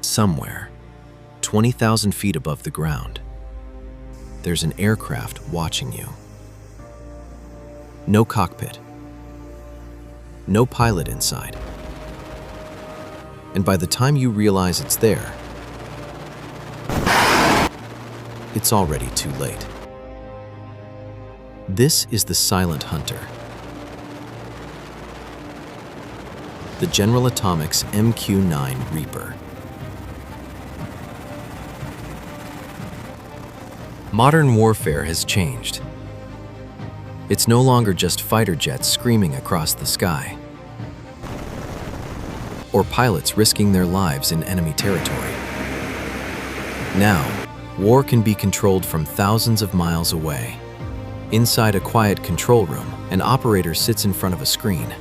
Somewhere, 20,000 feet above the ground, there's an aircraft watching you. No cockpit, no pilot inside. And by the time you realize it's there, it's already too late. This is the Silent Hunter, the General Atomics MQ-9 Reaper. Modern warfare has changed. It's no longer just fighter jets screaming across the sky, or pilots risking their lives in enemy territory. Now, war can be controlled from thousands of miles away. Inside a quiet control room, an operator sits in front of a screen,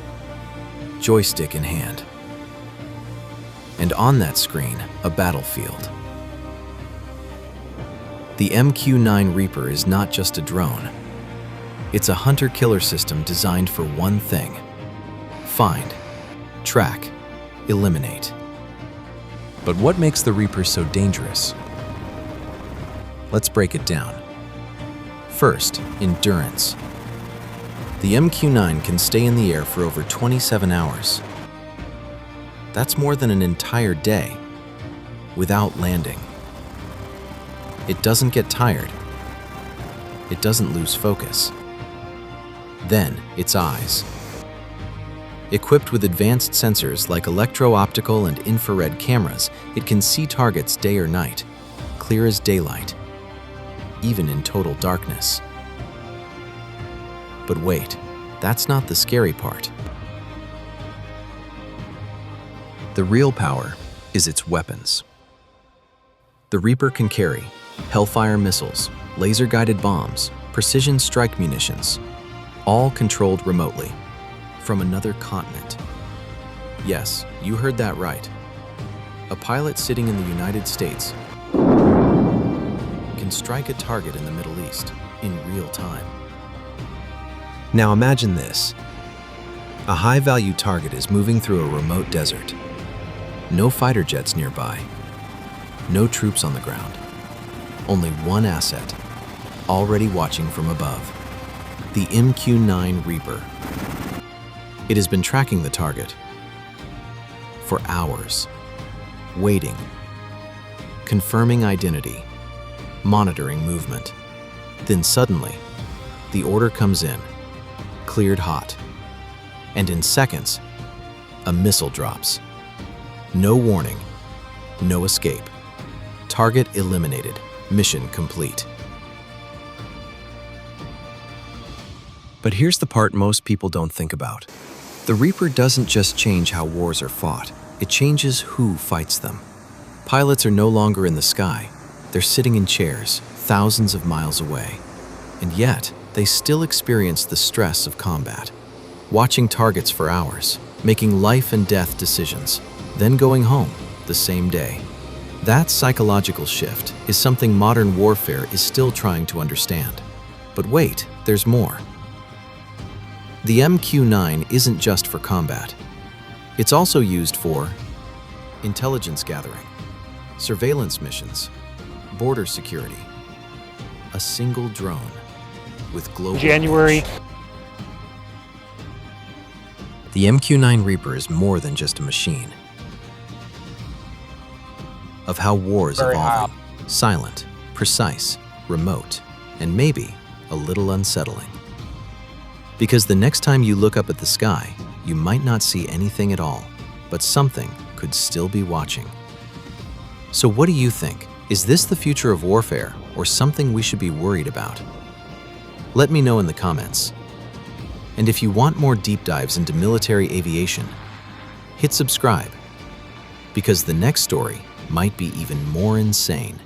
joystick in hand. And on that screen, a battlefield. The MQ-9 Reaper is not just a drone. It's a hunter-killer system designed for one thing: find, track, eliminate. But what makes the Reaper so dangerous? Let's break it down. First, endurance. The MQ-9 can stay in the air for over 27 hours. That's more than an entire day without landing. It doesn't get tired. It doesn't lose focus. Then, its eyes. Equipped with advanced sensors like electro-optical and infrared cameras, it can see targets day or night, clear as daylight, even in total darkness. But wait, that's not the scary part. The real power is its weapons. The Reaper can carry Hellfire missiles, laser-guided bombs, precision strike munitions, all controlled remotely from another continent. Yes, you heard that right. A pilot sitting in the United States can strike a target in the Middle East in real time. Now imagine this. A high-value target is moving through a remote desert. No fighter jets nearby. No troops on the ground. Only one asset, already watching from above. The MQ-9 Reaper. It has been tracking the target for hours, waiting, confirming identity, monitoring movement. Then suddenly, the order comes in, cleared hot, and in seconds, a missile drops. No warning, no escape. Target eliminated, mission complete. But here's the part most people don't think about. The Reaper doesn't just change how wars are fought, it changes who fights them. Pilots are no longer in the sky. They're sitting in chairs, thousands of miles away. And yet, they still experience the stress of combat. Watching targets for hours, making life and death decisions, then going home the same day. That psychological shift is something modern warfare is still trying to understand. But wait, there's more. The MQ-9 isn't just for combat. It's also used for intelligence gathering, surveillance missions, border security. A single drone with global January. reach. The MQ-9 Reaper is more than just a machine. Of how war is evolving, silent, precise, remote, and maybe a little unsettling. Because the next time you look up at the sky, you might not see anything at all, but something could still be watching. So what do you think? Is this the future of warfare, or something we should be worried about? Let me know in the comments. And if you want more deep dives into military aviation, hit subscribe, because the next story might be even more insane.